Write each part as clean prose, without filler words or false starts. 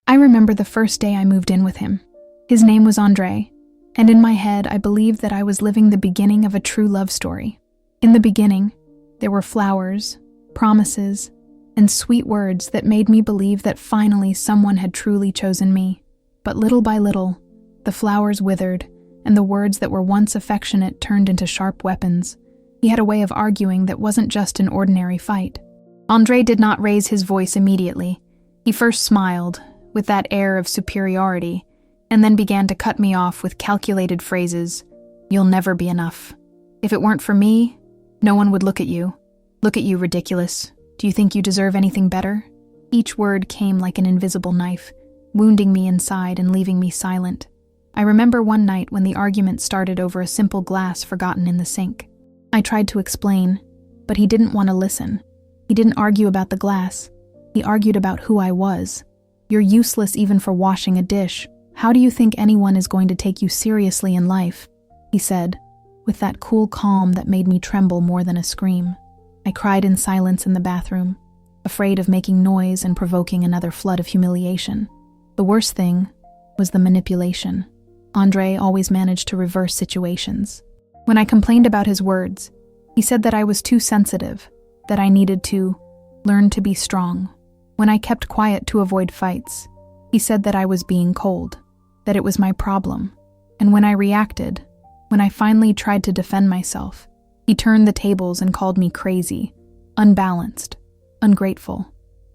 I remember the first day I moved in with him. His name was Andre, and in my head I believed that I was living the beginning of a true love story. In the beginning, there were flowers, promises, and sweet words that made me believe that finally someone had truly chosen me. But little by little, the flowers withered, and the words that were once affectionate turned into sharp weapons. He had a way of arguing that wasn't just an ordinary fight. Andre did not raise his voice immediately. He first smiled, with that air of superiority, and then began to cut me off with calculated phrases. "You'll never be enough. If it weren't for me, no one would look at you. Look at you, ridiculous. Do you think you deserve anything better?" Each word came like an invisible knife, wounding me inside and leaving me silent. I remember one night when the argument started over a simple glass forgotten in the sink. I tried to explain, but he didn't want to listen. He didn't argue about the glass. He argued about who I was. "You're useless even for washing a dish. How do you think anyone is going to take you seriously in life?" he said, with that cool calm that made me tremble more than a scream. I cried in silence in the bathroom, afraid of making noise and provoking another flood of humiliation. The worst thing was the manipulation. Andre always managed to reverse situations. When I complained about his words, he said that I was too sensitive, that I needed to learn to be strong. When I kept quiet to avoid fights, he said that I was being cold, that it was my problem. And when I reacted, when I finally tried to defend myself, he turned the tables and called me crazy, unbalanced, ungrateful.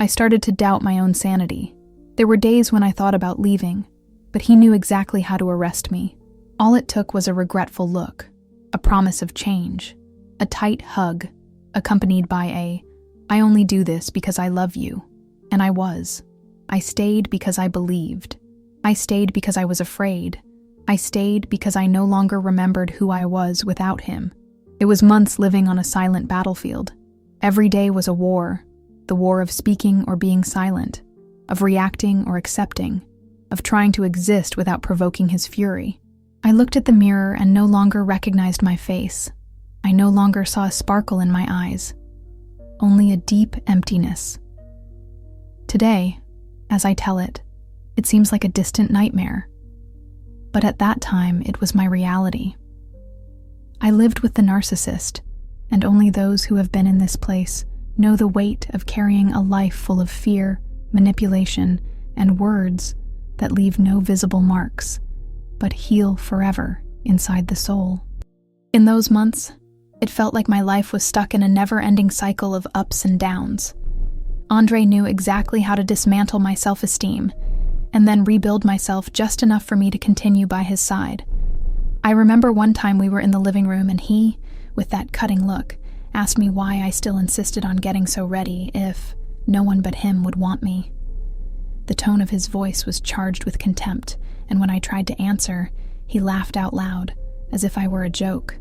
I started to doubt my own sanity. There were days when I thought about leaving, but he knew exactly how to arrest me. All it took was a regretful look, a promise of change, a tight hug, accompanied by a, "I only do this because I love you." And I was. I stayed because I believed. I stayed because I was afraid. I stayed because I no longer remembered who I was without him. It was months living on a silent battlefield. Every day was a war, the war of speaking or being silent, of reacting or accepting, of trying to exist without provoking his fury. I looked at the mirror and no longer recognized my face. I no longer saw a sparkle in my eyes, only a deep emptiness. Today, as I tell it, it seems like a distant nightmare. But at that time, it was my reality. I lived with the narcissist, and only those who have been in this place know the weight of carrying a life full of fear, manipulation, and words that leave no visible marks, but heal forever inside the soul. In those months, it felt like my life was stuck in a never-ending cycle of ups and downs. Andre knew exactly how to dismantle my self-esteem and then rebuild myself just enough for me to continue by his side. I remember one time we were in the living room and he, with that cutting look, asked me why I still insisted on getting so ready if no one but him would want me. The tone of his voice was charged with contempt, and when I tried to answer, he laughed out loud, as if I were a joke.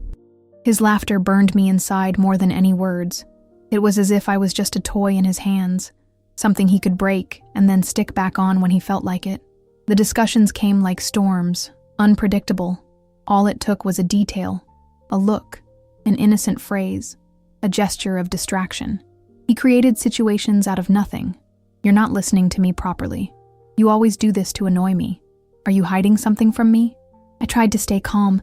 His laughter burned me inside more than any words. It was as if I was just a toy in his hands, something he could break and then stick back on when he felt like it. The discussions came like storms, unpredictable. All it took was a detail, a look, an innocent phrase, a gesture of distraction. He created situations out of nothing. "You're not listening to me properly. You always do this to annoy me. Are you hiding something from me?" I tried to stay calm,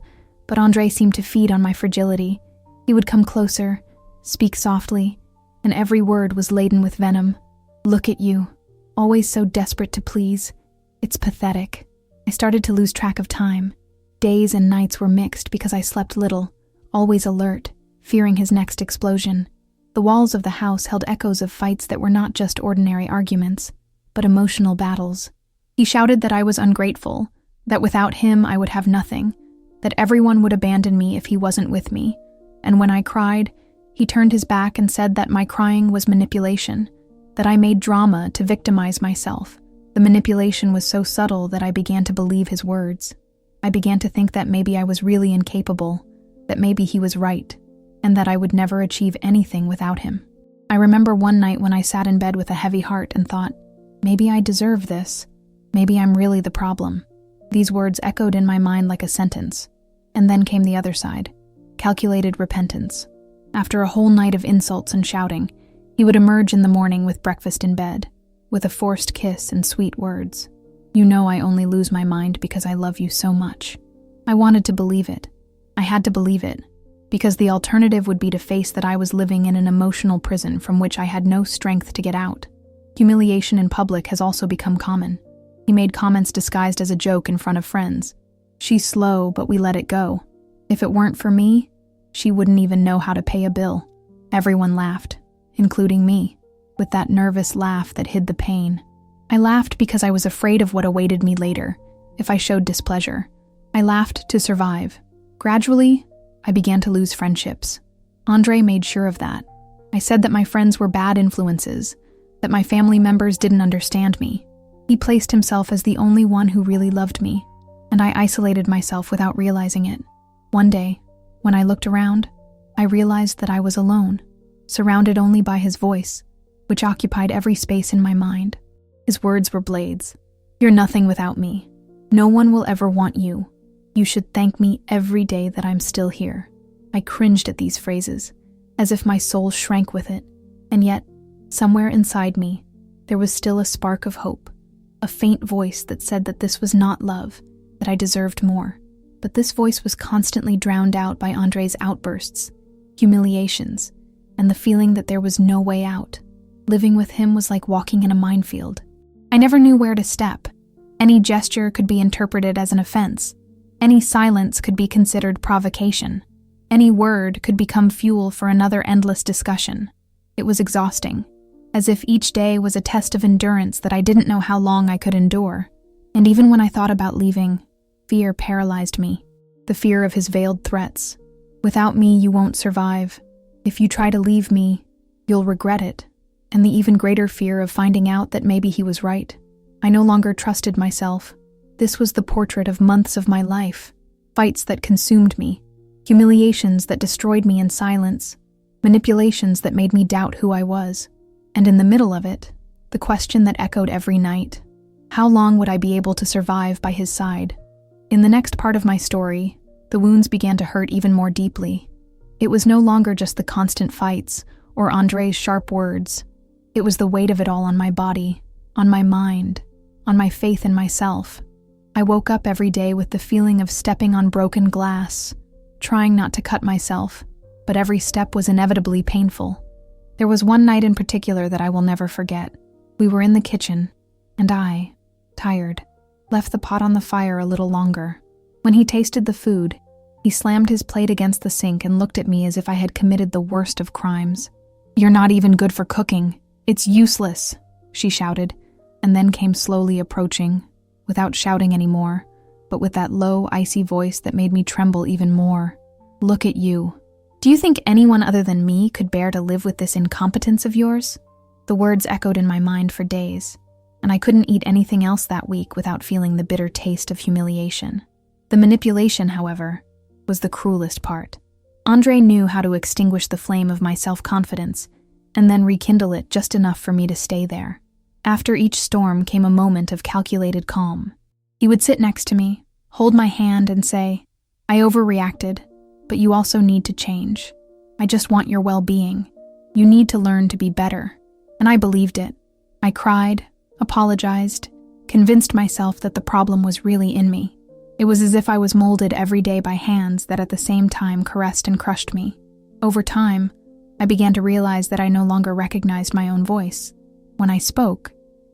but Andre seemed to feed on my fragility. He would come closer, speak softly, and every word was laden with venom. "Look at you, always so desperate to please. It's pathetic." I started to lose track of time. Days and nights were mixed because I slept little, always alert, fearing his next explosion. The walls of the house held echoes of fights that were not just ordinary arguments, but emotional battles. He shouted that I was ungrateful, that without him I would have nothing, that everyone would abandon me if he wasn't with me. And when I cried, he turned his back and said that my crying was manipulation, that I made drama to victimize myself. The manipulation was so subtle that I began to believe his words. I began to think that maybe I was really incapable, that maybe he was right, and that I would never achieve anything without him. I remember one night when I sat in bed with a heavy heart and thought, maybe I deserve this. Maybe I'm really the problem. These words echoed in my mind like a sentence. And then came the other side, calculated repentance. After a whole night of insults and shouting, he would emerge in the morning with breakfast in bed, with a forced kiss and sweet words. You know I only lose my mind because I love you so much." I wanted to believe it. I had to believe it, because the alternative would be to face that I was living in an emotional prison from which I had no strength to get out. Humiliation in public has also become common. He made comments disguised as a joke in front of friends. "She's slow, but we let it go. If it weren't for me, she wouldn't even know how to pay a bill." Everyone laughed, including me, with that nervous laugh that hid the pain. I laughed because I was afraid of what awaited me later, if I showed displeasure. I laughed to survive. Gradually, I began to lose friendships. Andre made sure of that. I said that my friends were bad influences, that my family members didn't understand me. He placed himself as the only one who really loved me, and I isolated myself without realizing it. One day, when I looked around, I realized that I was alone, surrounded only by his voice, which occupied every space in my mind. His words were blades. "You're nothing without me. No one will ever want you. You should thank me every day that I'm still here." I cringed at these phrases, as if my soul shrank with it, and yet, somewhere inside me, there was still a spark of hope, a faint voice that said that this was not love, that I deserved more. But this voice was constantly drowned out by Andre's outbursts, humiliations, and the feeling that there was no way out. Living with him was like walking in a minefield. I never knew where to step. Any gesture could be interpreted as an offense. Any silence could be considered provocation. Any word could become fuel for another endless discussion. It was exhausting, as if each day was a test of endurance that I didn't know how long I could endure. And even when I thought about leaving, fear paralyzed me. The fear of his veiled threats. "Without me, you won't survive. If you try to leave me, you'll regret it." And the even greater fear of finding out that maybe he was right. I no longer trusted myself. This was the portrait of months of my life. Fights that consumed me. Humiliations that destroyed me in silence. Manipulations that made me doubt who I was. And in the middle of it, the question that echoed every night. How long would I be able to survive by his side? In the next part of my story, the wounds began to hurt even more deeply. It was no longer just the constant fights or Andre's sharp words. It was the weight of it all on my body, on my mind, on my faith in myself. I woke up every day with the feeling of stepping on broken glass, trying not to cut myself, but every step was inevitably painful. There was one night in particular that I will never forget. We were in the kitchen, and I, tired, left the pot on the fire a little longer. When he tasted the food, he slammed his plate against the sink and looked at me as if I had committed the worst of crimes. "You're not even good for cooking. It's useless," she shouted, and then came slowly approaching, without shouting anymore, but with that low, icy voice that made me tremble even more. "Look at you. Do you think anyone other than me could bear to live with this incompetence of yours?" The words echoed in my mind for days, and I couldn't eat anything else that week without feeling the bitter taste of humiliation. The manipulation, however, was the cruelest part. Andre knew how to extinguish the flame of my self-confidence, and then rekindle it just enough for me to stay there. After each storm came a moment of calculated calm. He would sit next to me, hold my hand, and say, "I overreacted, but you also need to change. I just want your well-being. You need to learn to be better." And I believed it. I cried, apologized, convinced myself that the problem was really in me. It was as if I was molded every day by hands that at the same time caressed and crushed me. Over time, I began to realize that I no longer recognized my own voice. When I spoke,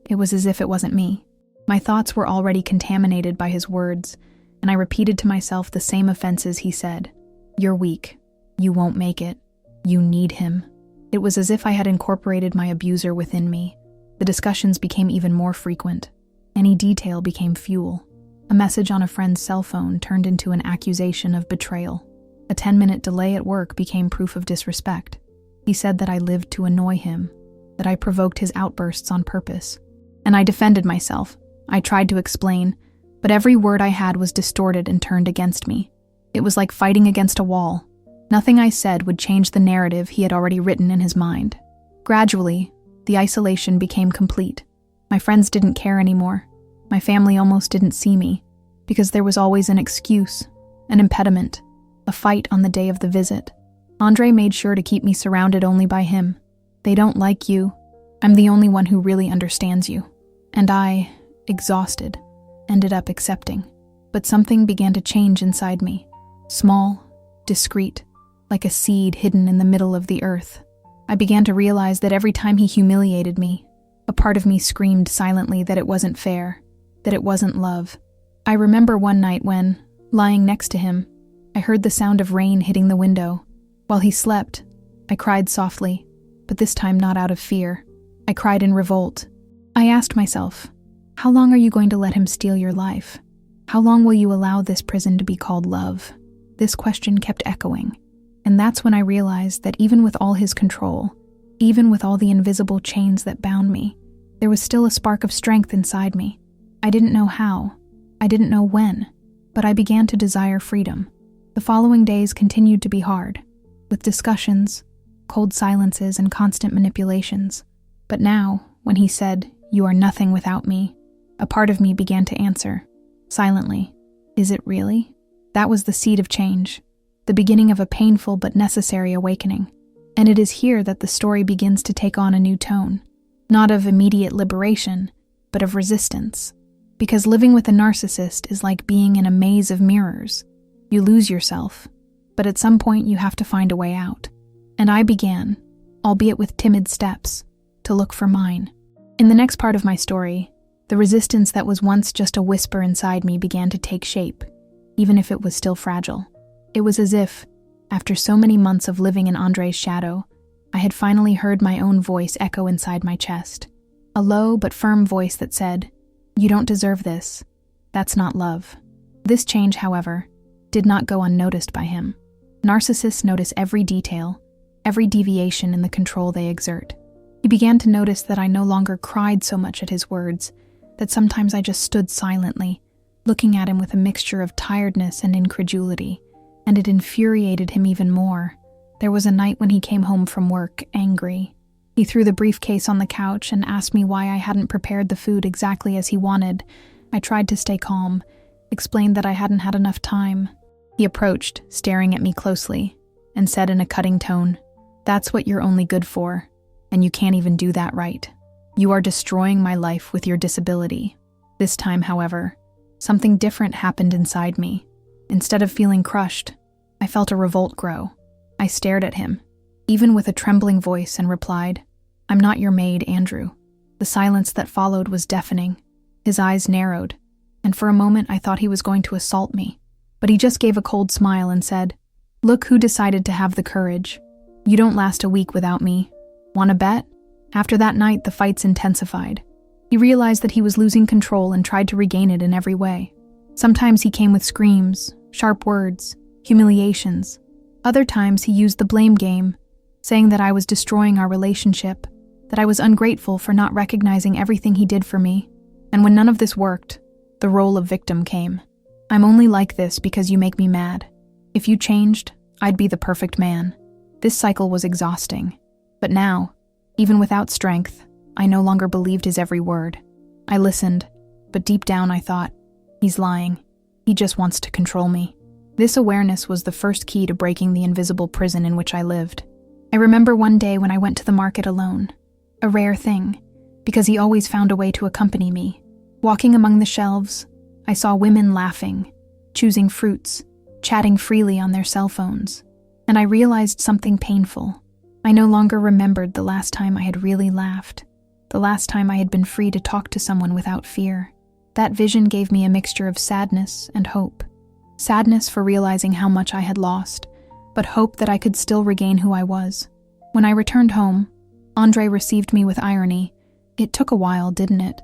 it was as if it wasn't me. My thoughts were already contaminated by his words, and I repeated to myself the same offenses he said. "You're weak. You won't make it. You need him." It was as if I had incorporated my abuser within me. The discussions became even more frequent. Any detail became fuel. A message on a friend's cell phone turned into an accusation of betrayal. A 10-minute delay at work became proof of disrespect. He said that I lived to annoy him, that I provoked his outbursts on purpose. And I defended myself. I tried to explain, but every word I had was distorted and turned against me. It was like fighting against a wall. Nothing I said would change the narrative he had already written in his mind. Gradually, the isolation became complete. My friends didn't care anymore. My family almost didn't see me, because there was always an excuse, an impediment, a fight on the day of the visit. Andre made sure to keep me surrounded only by him. "They don't like you. I'm the only one who really understands you." And I, exhausted, ended up accepting. But something began to change inside me. Small, discreet, like a seed hidden in the middle of the earth. I began to realize that every time he humiliated me, a part of me screamed silently that it wasn't fair, that it wasn't love. I remember one night when, lying next to him, I heard the sound of rain hitting the window. While he slept, I cried softly, but this time not out of fear. I cried in revolt. I asked myself, how long are you going to let him steal your life? How long will you allow this prison to be called love? This question kept echoing, and that's when I realized that even with all his control, even with all the invisible chains that bound me, there was still a spark of strength inside me. I didn't know how, I didn't know when, but I began to desire freedom. The following days continued to be hard, with discussions, cold silences, and constant manipulations. But now, when he said, "You are nothing without me," a part of me began to answer, silently, "Is it really?" That was the seed of change, the beginning of a painful but necessary awakening. And it is here that the story begins to take on a new tone, not of immediate liberation, but of resistance. Because living with a narcissist is like being in a maze of mirrors. You lose yourself, but at some point you have to find a way out. And I began, albeit with timid steps, to look for mine. In the next part of my story, the resistance that was once just a whisper inside me began to take shape, even if it was still fragile. It was as if, after so many months of living in Andre's shadow, I had finally heard my own voice echo inside my chest. A low but firm voice that said, "You don't deserve this. That's not love." This change, however, did not go unnoticed by him. Narcissists notice every detail, every deviation in the control they exert. He began to notice that I no longer cried so much at his words, that sometimes I just stood silently, looking at him with a mixture of tiredness and incredulity, and it infuriated him even more. There was a night when he came home from work, angry. He threw the briefcase on the couch and asked me why I hadn't prepared the food exactly as he wanted. I tried to stay calm, explained that I hadn't had enough time. He approached, staring at me closely, and said in a cutting tone, "That's what you're only good for, and you can't even do that right. You are destroying my life with your disability." This time, however, something different happened inside me. Instead of feeling crushed, I felt a revolt grow. I stared at him, even with a trembling voice, and replied, "I'm not your maid, Andrew." The silence that followed was deafening. His eyes narrowed, and for a moment I thought he was going to assault me. But he just gave a cold smile and said, "Look who decided to have the courage. You don't last a week without me. Want to bet?" After that night, the fights intensified. He realized that he was losing control and tried to regain it in every way. Sometimes he came with screams, sharp words, humiliations. Other times he used the blame game, saying that I was destroying our relationship, that I was ungrateful for not recognizing everything he did for me. And when none of this worked, the role of victim came. "I'm only like this because you make me mad. If you changed, I'd be the perfect man." This cycle was exhausting. But now, even without strength, I no longer believed his every word. I listened, but deep down I thought, he's lying. He just wants to control me. This awareness was the first key to breaking the invisible prison in which I lived. I remember one day when I went to the market alone, a rare thing, because he always found a way to accompany me. Walking among the shelves, I saw women laughing, choosing fruits, chatting freely on their cell phones, and I realized something painful. I no longer remembered the last time I had really laughed, the last time I had been free to talk to someone without fear. That vision gave me a mixture of sadness and hope. Sadness for realizing how much I had lost, but hope that I could still regain who I was. When I returned home, Andre received me with irony. "It took a while, didn't it?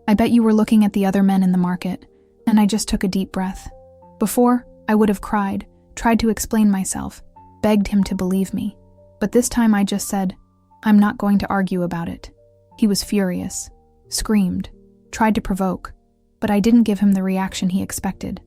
I bet you were looking at the other men in the market." And I just took a deep breath. Before, I would have cried, tried to explain myself, begged him to believe me. But this time I just said, "I'm not going to argue about it." He was furious, screamed, tried to provoke, but I didn't give him the reaction he expected.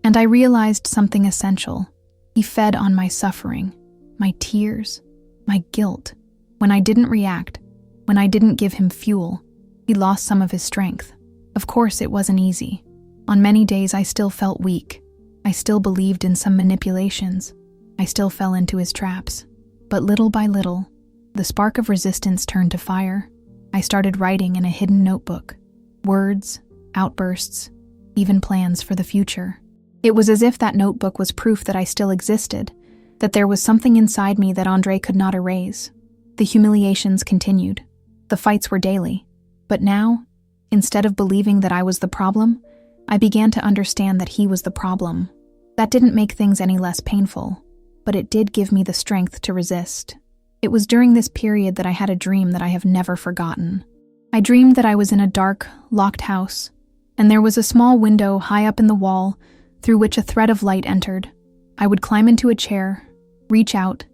And I realized something essential. He fed on my suffering, my tears, my guilt. When I didn't react, when I didn't give him fuel, he lost some of his strength. Of course, it wasn't easy. On many days, I still felt weak. I still believed in some manipulations. I still fell into his traps. But little by little, the spark of resistance turned to fire. I started writing in a hidden notebook. Words, outbursts, even plans for the future. It was as if that notebook was proof that I still existed, that there was something inside me that Andre could not erase. The humiliations continued. The fights were daily. But now, instead of believing that I was the problem, I began to understand that he was the problem. That didn't make things any less painful, but it did give me the strength to resist. It was during this period that I had a dream that I have never forgotten. I dreamed that I was in a dark, locked house, and there was a small window high up in the wall through which a thread of light entered. I would climb into a chair, reach out,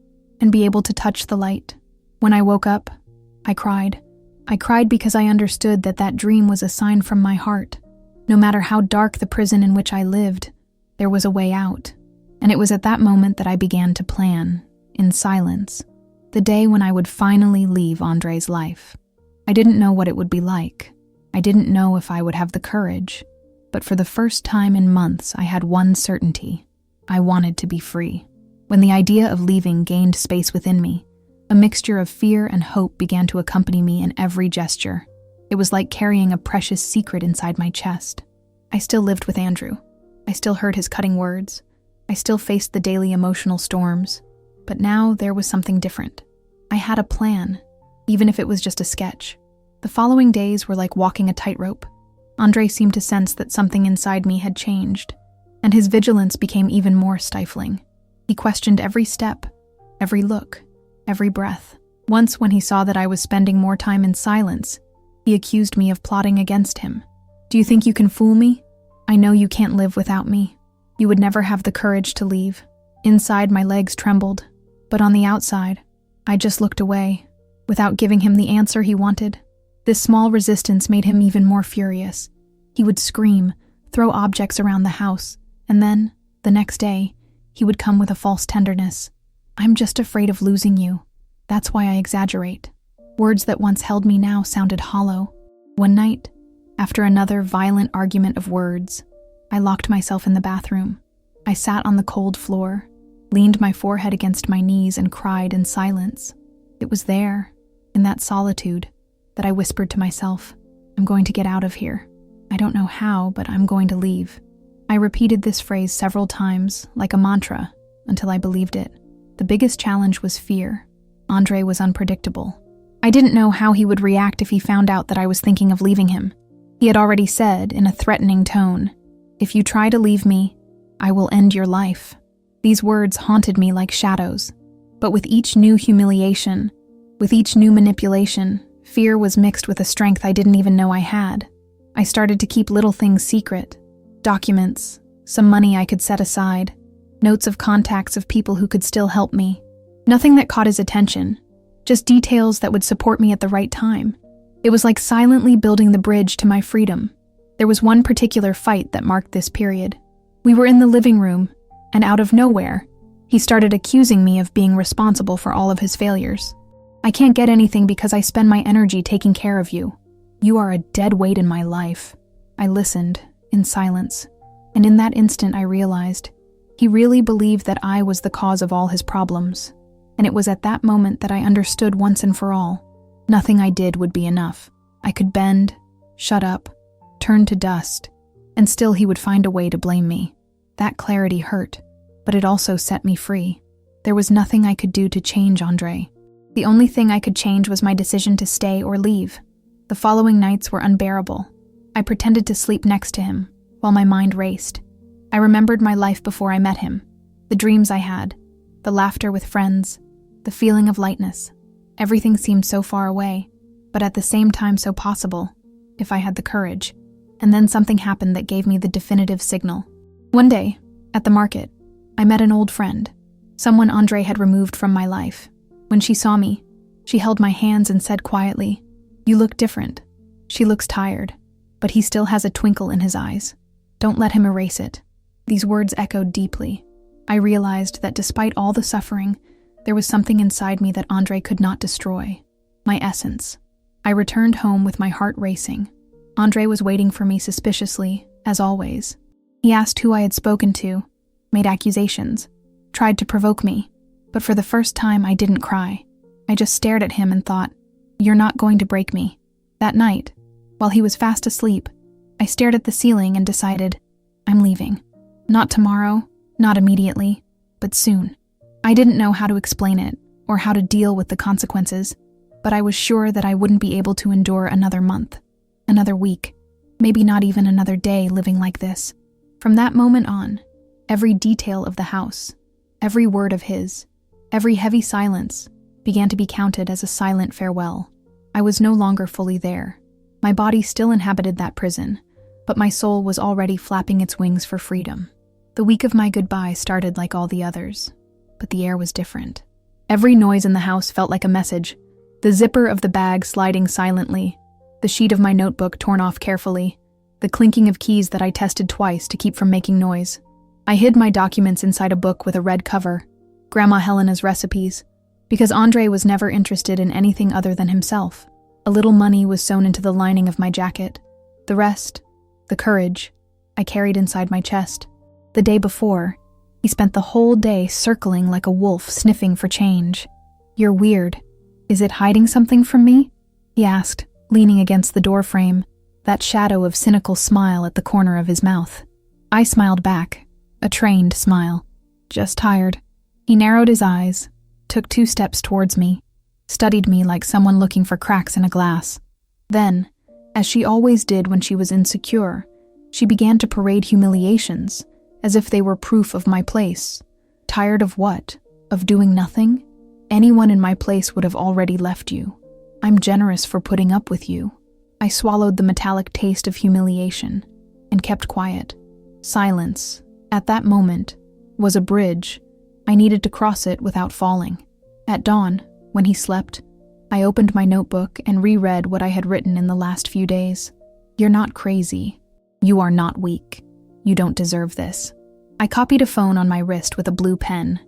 and be able to touch the light. When I woke up, I cried. I cried because I understood that that dream was a sign from my heart. No matter how dark the prison in which I lived, there was a way out. And it was at that moment that I began to plan, in silence, the day when I would finally leave Andre's life. I didn't know what it would be like. I didn't know if I would have the courage. But for the first time in months, I had one certainty. I wanted to be free. When the idea of leaving gained space within me, a mixture of fear and hope began to accompany me in every gesture. It was like carrying a precious secret inside my chest. I still lived with Andrew. I still heard his cutting words. I still faced the daily emotional storms. But now there was something different. I had a plan, even if it was just a sketch. The following days were like walking a tightrope. Andre seemed to sense that something inside me had changed, and his vigilance became even more stifling. He questioned every step, every look, every breath. Once, when he saw that I was spending more time in silence, he accused me of plotting against him. "Do you think you can fool me? I know you can't live without me. You would never have the courage to leave." Inside, my legs trembled, but on the outside, I just looked away, without giving him the answer he wanted. This small resistance made him even more furious. He would scream, throw objects around the house, and then, the next day, he would come with a false tenderness. "I'm just afraid of losing you. That's why I exaggerate." Words that once held me now sounded hollow. One night, after another violent argument of words, I locked myself in the bathroom. I sat on the cold floor, leaned my forehead against my knees, and cried in silence. It was there, in that solitude, that I whispered to myself, "I'm going to get out of here. I don't know how, but I'm going to leave." I repeated this phrase several times, like a mantra, until I believed it. The biggest challenge was fear. Andre was unpredictable. I didn't know how he would react if he found out that I was thinking of leaving him. He had already said, in a threatening tone, "If you try to leave me, I will end your life." These words haunted me like shadows. But with each new humiliation, with each new manipulation, fear was mixed with a strength I didn't even know I had. I started to keep little things secret. Documents, some money I could set aside, notes of contacts of people who could still help me. Nothing that caught his attention, just details that would support me at the right time. It was like silently building the bridge to my freedom. There was one particular fight that marked this period. We were in the living room, and out of nowhere, he started accusing me of being responsible for all of his failures. "I can't get anything because I spend my energy taking care of you. You are a dead weight in my life." I listened, in silence, and in that instant I realized he really believed that I was the cause of all his problems. And it was at that moment that I understood once and for all, nothing I did would be enough. I could bend, shut up, turn to dust, and still he would find a way to blame me. That clarity hurt, but it also set me free. There was nothing I could do to change Andre. The only thing I could change was my decision to stay or leave. The following nights were unbearable. I pretended to sleep next to him, while my mind raced. I remembered my life before I met him, the dreams I had, the laughter with friends, the feeling of lightness. Everything seemed so far away, but at the same time so possible, if I had the courage. And then something happened that gave me the definitive signal. One day, at the market, I met an old friend, someone Andre had removed from my life. When she saw me, she held my hands and said quietly, "You look different." She looks tired, but he still has a twinkle in his eyes. Don't let him erase it. These words echoed deeply. I realized that despite all the suffering, there was something inside me that Andre could not destroy. My essence. I returned home with my heart racing. Andre was waiting for me suspiciously, as always. He asked who I had spoken to, made accusations, tried to provoke me, but for the first time I didn't cry. I just stared at him and thought, "You're not going to break me." That night, while he was fast asleep, I I stared at the ceiling and decided, I'm leaving. Not tomorrow, not immediately, but soon. I didn't know how to explain it or how to deal with the consequences, but I was sure that I wouldn't be able to endure another month, another week, maybe not even another day living like this. From that moment on, every detail of the house, every word of his, every heavy silence began to be counted as a silent farewell. I was no longer fully there. My body still inhabited that prison, but my soul was already flapping its wings for freedom. The week of my goodbye started like all the others, but the air was different. Every noise in the house felt like a message. The zipper of the bag sliding silently, the sheet of my notebook torn off carefully, the clinking of keys that I tested twice to keep from making noise. I hid my documents inside a book with a red cover, Grandma Helena's recipes, because Andre was never interested in anything other than himself. A little money was sewn into the lining of my jacket. The rest, the courage, I carried inside my chest. The day before, he spent the whole day circling like a wolf sniffing for change. You're weird. Is it hiding something from me? He asked, leaning against the doorframe, that shadow of cynical smile at the corner of his mouth. I smiled back, a trained smile. Just tired. He narrowed his eyes, took 2 steps towards me, studied me like someone looking for cracks in a glass. Then, as she always did when she was insecure, she began to parade humiliations, as if they were proof of my place. Tired of what? Of doing nothing? Anyone in my place would have already left you. I'm generous for putting up with you. I swallowed the metallic taste of humiliation and kept quiet. Silence, at that moment, was a bridge. I needed to cross it without falling. At dawn, when he slept, I opened my notebook and reread what I had written in the last few days. You're not crazy. You are not weak. You don't deserve this. I copied a phone on my wrist with a blue pen.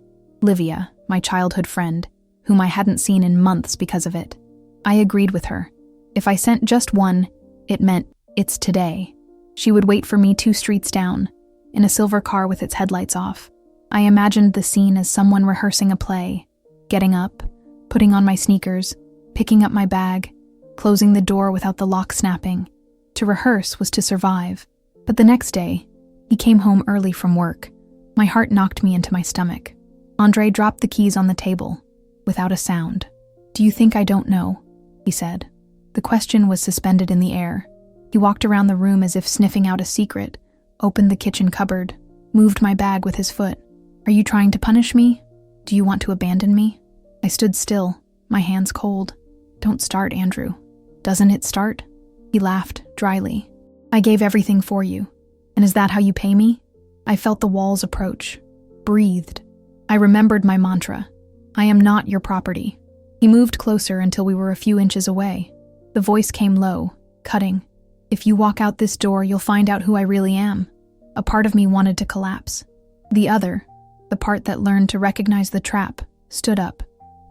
Livia, my childhood friend, whom I hadn't seen in months because of it. I agreed with her. If I sent just one, it meant, it's today. She would wait for me 2 streets down, in a silver car with its headlights off. I imagined the scene as someone rehearsing a play, getting up, putting on my sneakers, picking up my bag, closing the door without the lock snapping. To rehearse was to survive. But the next day, he came home early from work. My heart knocked me into my stomach. Andre dropped the keys on the table, without a sound. Do you think I don't know? He said. The question was suspended in the air. He walked around the room as if sniffing out a secret, opened the kitchen cupboard, moved my bag with his foot. Are you trying to punish me? Do you want to abandon me? I stood still, my hands cold. Don't start, Andrew. Doesn't it start? He laughed, dryly. I gave everything for you. And is that how you pay me? I felt the walls approach, breathed. I remembered my mantra. I am not your property. He moved closer until we were a few inches away. The voice came low, cutting. If you walk out this door, you'll find out who I really am. A part of me wanted to collapse. The other, the part that learned to recognize the trap, stood up.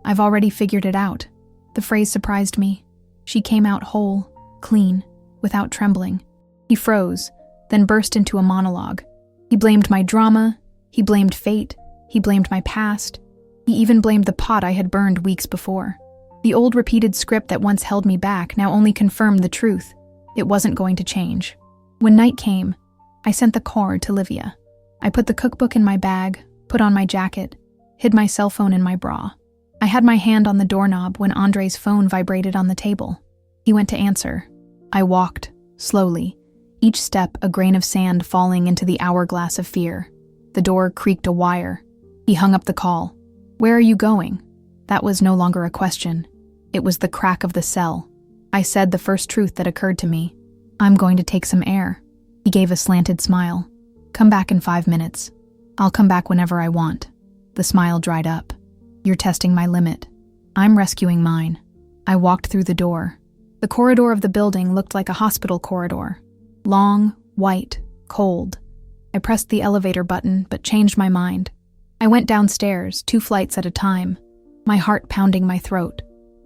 I've already figured it out. The phrase surprised me. She came out whole, clean, without trembling. He froze, then burst into a monologue. He blamed my drama, he blamed fate, he blamed my past. He even blamed the pot I had burned weeks before. The old repeated script that once held me back now only confirmed the truth. It wasn't going to change. When night came, I sent the card to Livia. I put the cookbook in my bag, put on my jacket, hid my cell phone in my bra. I had my hand on the doorknob when Andre's phone vibrated on the table. He went to answer. I walked, slowly, each step a grain of sand falling into the hourglass of fear. The door creaked a wire. He hung up the call. Where are you going? That was no longer a question. It was the crack of the cell. I said the first truth that occurred to me. I'm going to take some air. He gave a slanted smile. Come back in 5 minutes. I'll come back whenever I want. The smile dried up. You're testing my limit. I'm rescuing mine. I walked through the door. The corridor of the building looked like a hospital corridor. Long, white, cold. I pressed the elevator button, but changed my mind. I went downstairs, 2 flights at a time, my heart pounding my throat.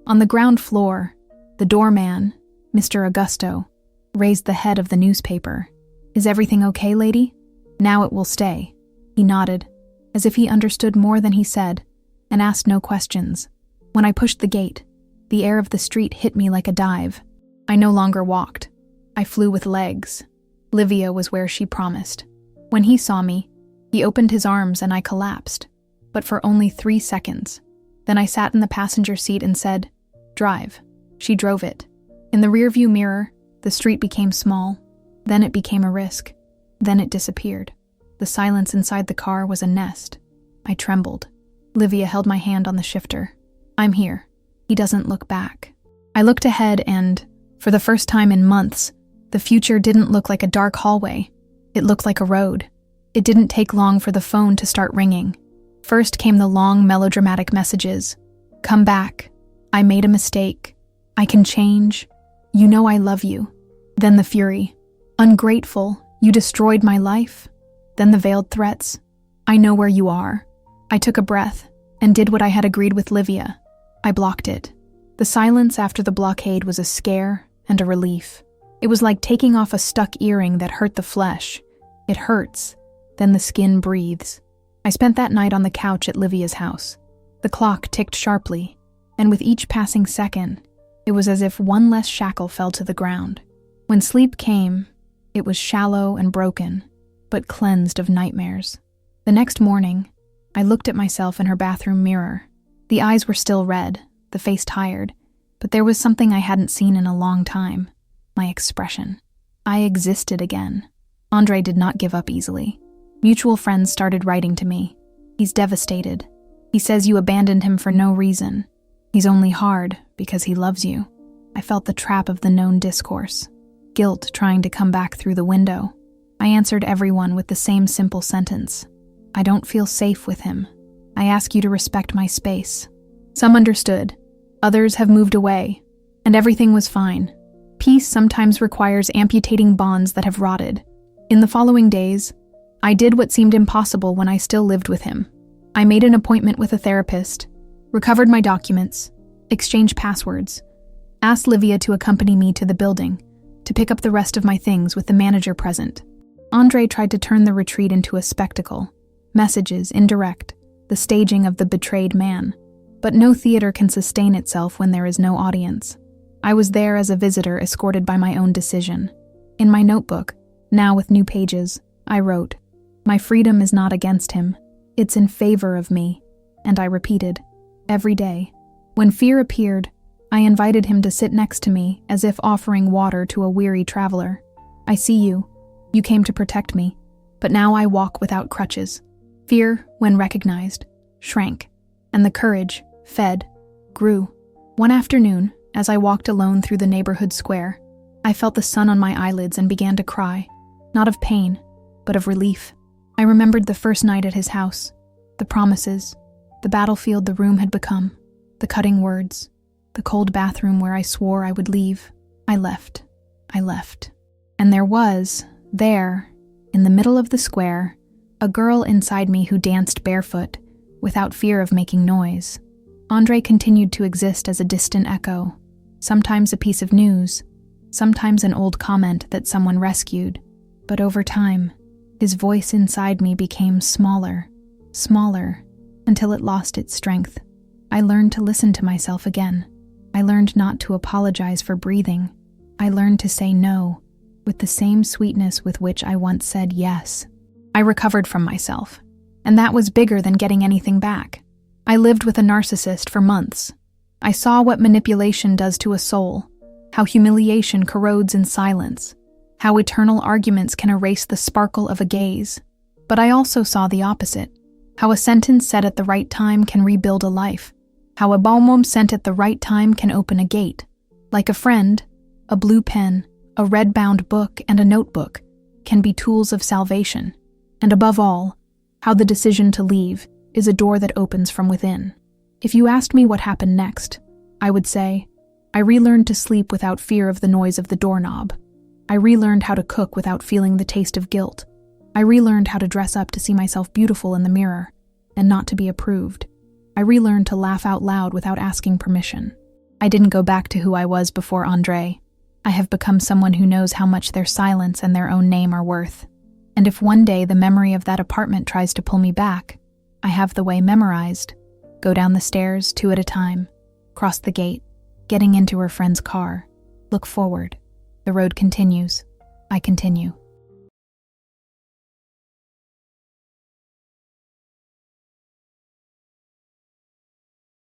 On the ground floor, the doorman, Mr. Augusto, raised the head of the newspaper. Is everything okay, lady? Now it will stay. He nodded, as if he understood more than he said, and asked no questions. When I pushed the gate, the air of the street hit me like a dive. I no longer walked. I flew with legs. Livia was where she promised. When he saw me, he opened his arms and I collapsed, but for only 3 seconds. Then I sat in the passenger seat and said, "Drive." She drove it. In the rearview mirror, the street became small. Then it became a risk. Then it disappeared. The silence inside the car was a nest. I trembled. Livia held my hand on the shifter. "I'm here." He doesn't look back. I looked ahead and, for the first time in months, the future didn't look like a dark hallway. It looked like a road. It didn't take long for the phone to start ringing. First came the long, melodramatic messages. "Come back. I made a mistake. I can change. You know I love you." Then the fury. "Ungrateful. You destroyed my life." Then the veiled threats. "I know where you are." I took a breath and did what I had agreed with Livia. I blocked it. The silence after the blockade was a scare and a relief. It was like taking off a stuck earring that hurt the flesh. It hurts, then the skin breathes. I spent that night on the couch at Livia's house. The clock ticked sharply, and with each passing second, it was as if one less shackle fell to the ground. When sleep came, it was shallow and broken, but cleansed of nightmares. The next morning, I looked at myself in her bathroom mirror. The eyes were still red, the face tired, but there was something I hadn't seen in a long time. My expression. I existed again. Andre did not give up easily. Mutual friends started writing to me. "He's devastated. He says you abandoned him for no reason. He's only hard because he loves you." I felt the trap of the known discourse. Guilt trying to come back through the window. I answered everyone with the same simple sentence. "I don't feel safe with him. I ask you to respect my space." Some understood. Others have moved away. And everything was fine. Peace sometimes requires amputating bonds that have rotted. In the following days, I did what seemed impossible when I still lived with him. I made an appointment with a therapist, recovered my documents, exchanged passwords, asked Livia to accompany me to the building, to pick up the rest of my things with the manager present. Andre tried to turn the retreat into a spectacle. Messages, indirect, the staging of the betrayed man. But no theater can sustain itself when there is no audience. I was there as a visitor escorted by my own decision. In my notebook, now with new pages, I wrote, "My freedom is not against him. It's in favor of me." And I repeated, every day. When fear appeared, I invited him to sit next to me as if offering water to a weary traveler. "I see you. You came to protect me. But now I walk without crutches." Fear, when recognized, shrank, and the courage, fed, grew. One afternoon, as I walked alone through the neighborhood square, I felt the sun on my eyelids and began to cry, not of pain, but of relief. I remembered the first night at his house, the promises, the battlefield the room had become, the cutting words, the cold bathroom where I swore I would leave. I left. And there was, there, in the middle of the square, a girl inside me who danced barefoot, without fear of making noise. Andre continued to exist as a distant echo, sometimes a piece of news, sometimes an old comment that someone rescued. But over time, his voice inside me became smaller, until it lost its strength. I learned to listen to myself again. I learned not to apologize for breathing. I learned to say no, with the same sweetness with which I once said yes. I recovered from myself, and that was bigger than getting anything back. I lived with a narcissist for months. I saw what manipulation does to a soul, how humiliation corrodes in silence, how eternal arguments can erase the sparkle of a gaze. But I also saw the opposite, how a sentence said at the right time can rebuild a life, how a bonbon sent at the right time can open a gate. Like a friend, a blue pen, a red-bound book, and a notebook can be tools of salvation. And above all, how the decision to leave is a door that opens from within. If you asked me what happened next, I would say, I relearned to sleep without fear of the noise of the doorknob. I relearned how to cook without feeling the taste of guilt. I relearned how to dress up to see myself beautiful in the mirror, and not to be approved. I relearned to laugh out loud without asking permission. I didn't go back to who I was before Andre. I have become someone who knows how much their silence and their own name are worth. And if one day the memory of that apartment tries to pull me back, I have the way memorized. Go down the stairs 2 at a time, cross the gate, getting into her friend's car, look forward. The road continues. I continue.